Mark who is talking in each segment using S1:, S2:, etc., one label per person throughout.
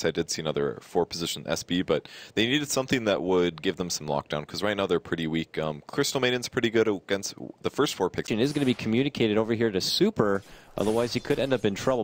S1: I did see another 4-position SB, but they needed something that would give them some lockdown, because right now they're pretty weak. Crystal Maiden's pretty good against the first 4 picks.
S2: It is going to be communicated over here to Super, otherwise he could end up in trouble.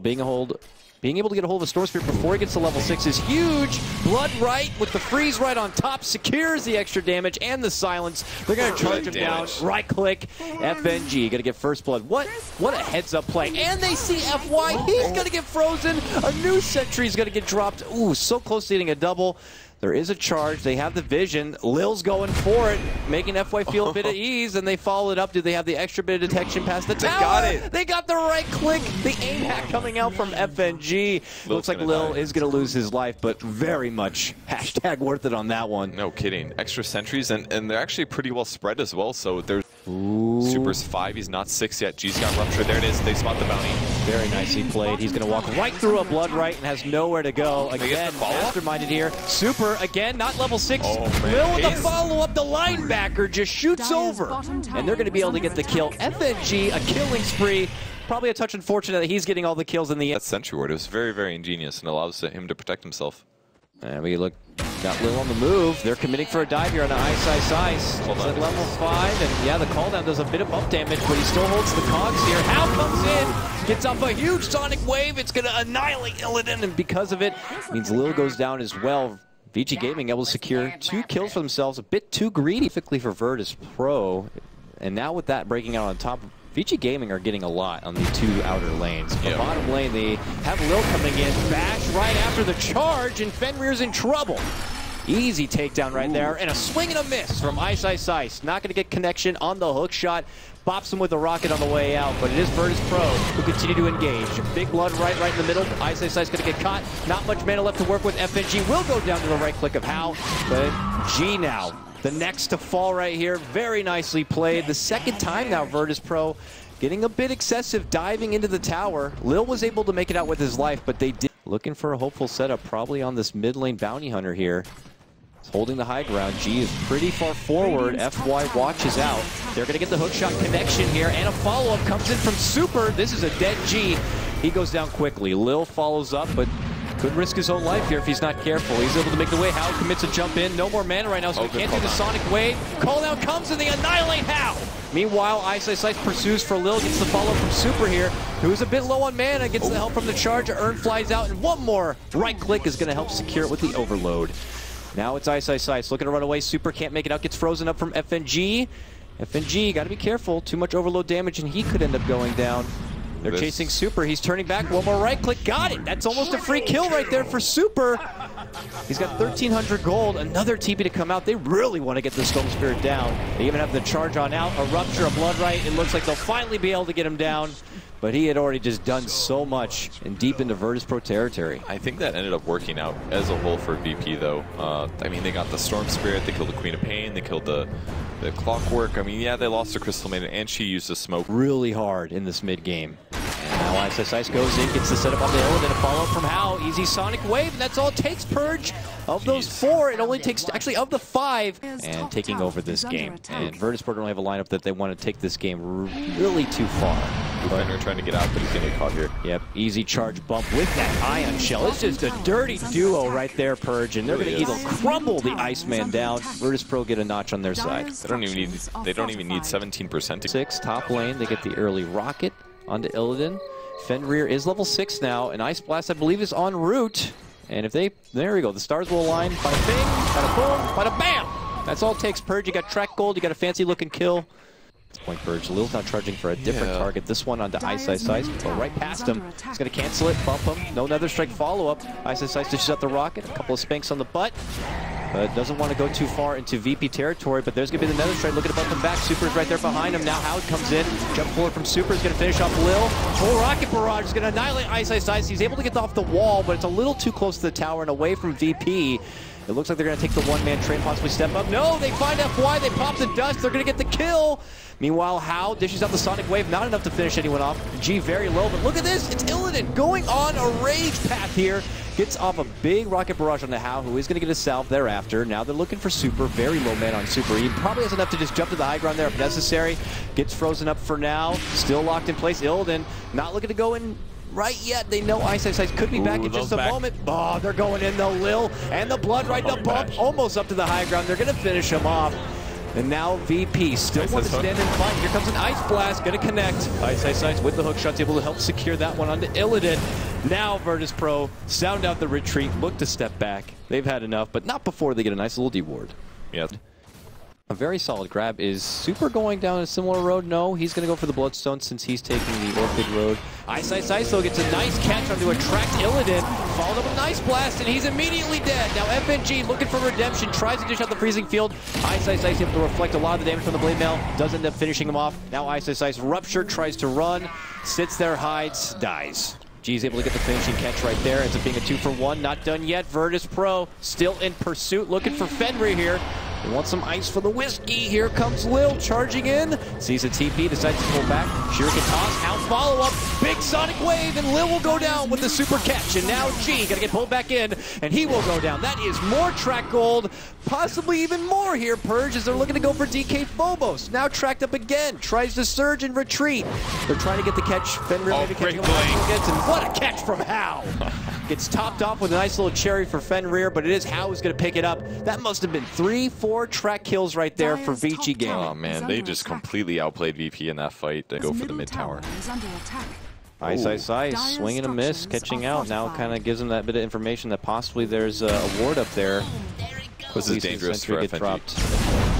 S2: Being able to get a hold of a Storm Spirit before he gets to level 6 is huge. Blood right with the freeze right on top secures the extra damage and the silence. They're going to charge him down. Right click. FNG going to get first blood. What a heads up play. And they see FY. He's going to get frozen. A new sentry is going to get dropped. Ooh, so close to getting a double. There is a charge. They have the vision. Lil's going for it, making FY feel a bit at ease, and they follow it up. Do they have the extra bit of detection past the tower?
S1: They got it.
S2: They got the right click. The aim hack coming out from FNG. Looks like Lil is going to lose his life, but very much hashtag worth it on that one.
S1: No kidding. Extra sentries, and they're actually pretty well spread as well. So there's Super's 5. He's not 6 yet. G's got Rupture. There it is. They spot the bounty.
S2: Very nicely played. He's going to walk right through a Blood Right and has nowhere to go. Again, masterminded here. Super, again, not level 6. Lil with the follow-up. The linebacker just shoots over. And they're going to be able to get the kill. FNG, a killing spree. Probably a touch unfortunate that he's getting all the kills in the end.
S1: That sentry ward, it was very, very ingenious and allows him to protect himself.
S2: And we got Lil on the move. They're committing for a dive here on an Ice. It's at level 5, and yeah, the call down does a bit of bump damage, but he still holds the cogs here. How comes in, gets off a huge sonic wave. It's going to annihilate Illidan, and because of it, means Lil goes down as well. Vici Gaming able to secure 2 kills for themselves, a bit too greedy, specifically for Virtus Pro. And now with that breaking out on top, Vici Gaming are getting a lot on the 2 outer lanes. The bottom lane, they have Lil coming in, bash right after the charge, and Fenrir's in trouble. Easy takedown right there, and a swing and a miss from Ice. Not going to get connection on the hook shot. Bops him with the rocket on the way out, but it is Virtus Pro who continue to engage. Big Blood right in the middle. Ice going to get caught. Not much mana left to work with. FNG will go down to the right click of How, but G now. The next to fall right here. Very nicely played. The second time now Virtus Pro getting a bit excessive, diving into the tower. Lil was able to make it out with his life, but they did. Looking for a hopeful setup probably on this mid lane bounty hunter here. He's holding the high ground. G is pretty far forward. FY watches out. They're going to get the hookshot connection here, and a follow-up comes in from Super. This is a dead G. He goes down quickly. Lil follows up, but could risk his own life here if he's not careful. He's able to make the way. How commits a jump in. No more mana right now, so he can't do the sonic wave. Call down comes and they annihilate How. Meanwhile, Ice pursues for Lil, gets the follow from Super here, who's a bit low on mana, gets the help from the charge. Urn flies out, and one more right click is going to help secure it with the overload. Now it's Ice looking to run away. Super can't make it out, gets frozen up from FNG. FNG, got to be careful. Too much overload damage, and he could end up going down. They're chasing Super. He's turning back. One more right click. Got it. That's almost a free kill right there for Super. He's got 1,300 gold. Another TP to come out. They really want to get the Storm Spirit down. They even have the charge on out. A Rupture, a Blood Right. It looks like they'll finally be able to get him down. But he had already just done so much and deep into Virtus Pro territory.
S1: I think that ended up working out as a whole for VP, though. I mean, they got the Storm Spirit, they killed the Queen of Pain, they killed the Clockwork. I mean, yeah, they lost the Crystal Maiden, and she used the smoke
S2: really hard in this mid game. And now Ice goes in, gets the setup on the hill, and then a follow-up from How. Easy sonic wave, and that's all it takes, Purge. Of those 4, it only takes, actually, of the 5, and taking over this game. And Virtus Pro don't have a lineup that they want to take this game really too far.
S1: Fenrir trying to get out, but he's going to get caught here.
S2: Yep, easy charge bump with that Ion Shell. It's just a dirty duo right there, Purge, and they're going to either crumble the Iceman down. Virtus Pro get a notch on their side.
S1: They don't even need 17% to
S2: 6 top lane. They get the early rocket onto Illidan. Fenrir is level 6 now, and Ice Blast, I believe, is en route. And if they, there we go, the stars will align. Bada bing, bada boom, bada bam. That's all it takes, Purge. You got track gold, you got a fancy looking kill. Point Purge. Lil's now charging for a different target. This one onto Ice. Go right past him. He's going to cancel it, bump him. No Nether Strike follow-up. Ice dishes out the rocket. A couple of spanks on the butt. But doesn't want to go too far into VP territory. But there's going to be the Nether Strike. Looking to bump him back. Super's right there behind him. Now Howard comes in. Jump forward from Super. Is going to finish off Lil. Full Rocket Barrage is going to annihilate Ice. He's able to get off the wall, but it's a little too close to the tower and away from VP. It looks like they're going to take the one-man train, possibly step up. No, they find FY. They pop the dust. They're going to get the kill. Meanwhile, How dishes out the Sonic Wave. Not enough to finish anyone off. G very low, but look at this. It's Illidan going on a rage path here. Gets off a big Rocket Barrage on the How, who is going to get a salve thereafter. Now they're looking for Super. Very low man on Super. He probably has enough to just jump to the high ground there if necessary. Gets frozen up for now. Still locked in place. Illidan not looking to go in right yet. They know Ice could be back in just a moment. Oh, they're going in though, Lil. And the blood right in the bump, almost up to the high ground. They're going to finish him off. And now VP still wants to stand and fight. Here comes an Ice Blast, going to connect. Ice with the hook shots, able to help secure that one onto Illidan. Now Virtus.pro sound out the retreat, look to step back. They've had enough, but not before they get a nice little D-ward.
S1: Yeah.
S2: A very solid grab. Is Super going down a similar road? No, he's going to go for the Bloodstone since he's taking the Orchid road. Ice though gets a nice catch on to attract Illidan. Followed up with an Ice Blast, and he's immediately dead. Now FNG looking for redemption, tries to dish out the freezing field. Ice able to reflect a lot of the damage from the Blade Mail. Does end up finishing him off. Now Ice Rupture tries to run, sits there, hides, dies. G's able to get the finishing catch right there. Ends up being a 2-for-1. Not done yet. Virtus.pro still in pursuit, looking for Fenrir here. They want some ice for the whiskey. Here comes Lil charging in. Sees a TP, decides to pull back. Shuriken toss, Hound follow-up. Big Sonic Wave, and Lil will go down with the super catch. And now G gonna get pulled back in, and he will go down. That is more track gold, possibly even more here, Purge, as they're looking to go for DK Phobos. Now tracked up again, tries to surge and retreat. They're trying to get the catch. Fenrir maybe catching him. And what a catch from Hao! Gets topped off with a nice little cherry for Fenrir, but it is Hao who's going to pick it up. That must have been 3-4 track kills right there for Vici Gaming.
S1: Oh man, they just completely outplayed VP in that fight to go for the mid tower.
S2: Ice, swinging a miss, catching out. Now kind of gives them that bit of information that possibly there's a ward up there.
S1: This is dangerous for FNG.
S2: Dropped.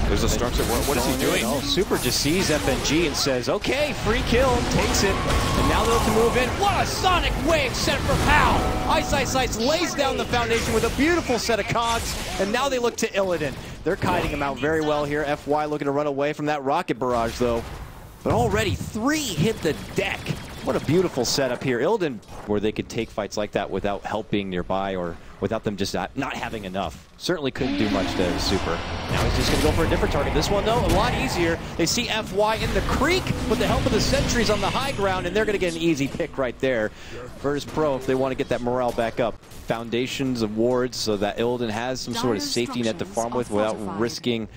S1: There's a structure. What is he doing?
S2: Oh, Super just sees FNG and says, okay, free kill, takes it. And now they'll have to move in. What a Sonic Wave sent from Hao! Ice lays down the foundation with a beautiful set of cogs, and now they look to Illidan. They're kiting him out very well here. FY looking to run away from that rocket barrage, though. But already 3 hit the deck. What a beautiful setup here. Illidan, where they could take fights like that without help being nearby or without them just not having enough. Certainly couldn't do much to Super. Now he's just going to go for a different target. This one, though, a lot easier. They see FY in the creek with the help of the sentries on the high ground, and they're going to get an easy pick right there. Virtus.pro, if they want to get that morale back up. Foundations of wards so that Illidan has some sort of safety net to farm with without risking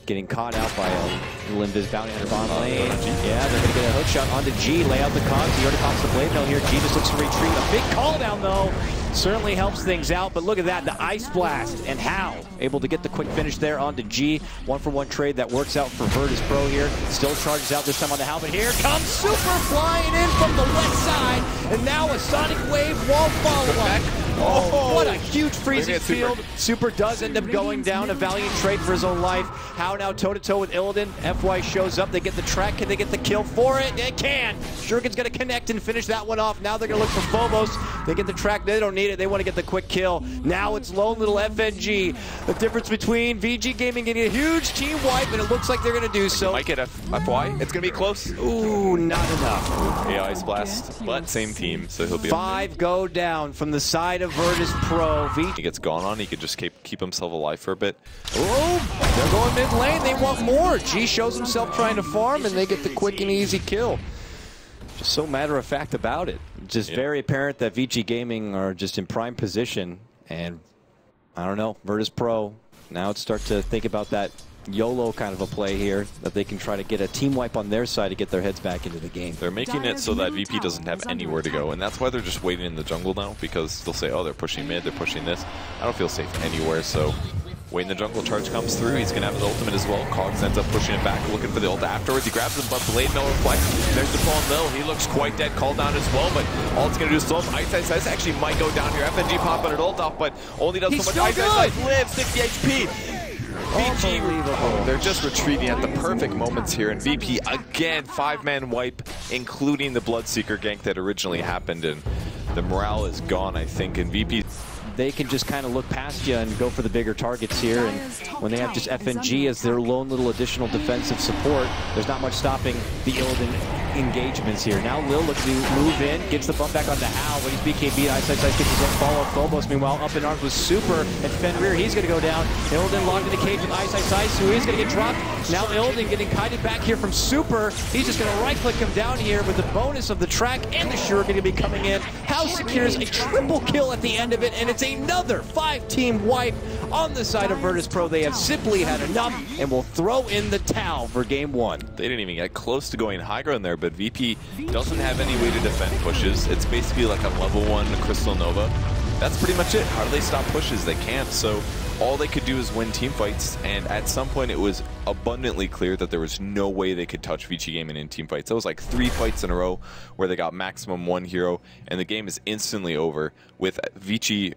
S2: getting caught out by a Limbus bounty under bomb lane. Yeah, they're going to get a hook shot onto G, lay out the cogs. He already pops the blade mill here. G just looks to retreat. A big call down, though. Certainly helps things out, but look at that, the Ice Blast, and Hao able to get the quick finish there onto G. 1-for-1 trade that works out for Virtus.pro here. Still charges out this time on the Hao, but here comes Super flying in from the left side, and now a Sonic Wave wall follow-up. Oh, what a huge freezing field. Super does end up going down. A valiant trade for his own life. Hao now toe-to-toe with Illidan. FY shows up. They get the track. Can they get the kill for it? They can. Shuriken's going to connect and finish that one off. Now they're going to look for Phobos. They get the track. They don't need it. They want to get the quick kill. Now it's lone little FNG. The difference between VG Gaming getting a huge team wipe, and it looks like they're going to do so.
S1: Might get FY. It's going to be close.
S2: Ooh, not enough.
S1: Yeah, Ice Blast, but same team, so he'll be
S2: 5 go down from the side of Virtus.pro.
S1: He gets gone on, he could just keep himself alive for a bit.
S2: Oh, they're going mid lane. They want more. G shows himself trying to farm, and they get the quick and easy kill. Just so matter of fact about it. Just very apparent that VG Gaming are just in prime position, and I don't know, Virtus.pro now start to think about that YOLO kind of a play here, that they can try to get a team wipe on their side to get their heads back into the game.
S1: They're making it so that VP doesn't have anywhere to go, and that's why they're just waiting in the jungle now, because they'll say, oh, they're pushing mid, they're pushing this. I don't feel safe anywhere, so wait in the jungle, charge comes through, he's going to have his ultimate as well. Cogs ends up pushing it back, looking for the ult afterwards. He grabs him, but Blade Mill reflects. There's the fall Mill, he looks quite dead, called down as well, but all it's going to do is slow him. Ice actually might go down here. FNG popping an ult off, but only does so much. Ice lives, 60 HP. VP, they're just retreating at the perfect moments here, and VP again 5-man wipe, including the Bloodseeker gank that originally happened, and the morale is gone, I think, and VP.
S2: They can just kind of look past you and go for the bigger targets here, and when they have just FNG as their lone little additional defensive support, there's not much stopping the Illidan engagements here. Now Lil looks to move in, gets the bump back onto Hao, but he's BKB. Ice gets his own follow-up. Phobos, meanwhile, up in arms with Super, and Fenrir, he's going to go down. Illidan locked in the cage with Ice, who is going to get dropped. Now Illidan getting kited back here from Super. He's just going to right-click him down here with the bonus of the track, and the Shuriken going to be coming in. Hao secures a triple kill at the end of it, and it's another 5-team wipe on the side of Virtus.pro. They have simply had enough and will throw in the towel for game 1.
S1: They didn't even get close to going high ground there, but but VP doesn't have any way to defend pushes. It's basically like a level 1 Crystal Nova. That's pretty much it. How do they stop pushes? They can't. So all they could do is win team fights, and at some point it was abundantly clear that there was no way they could touch Vici Gaming in team fights. It was like 3 fights in a row where they got maximum 1 hero, and the game is instantly over with Vici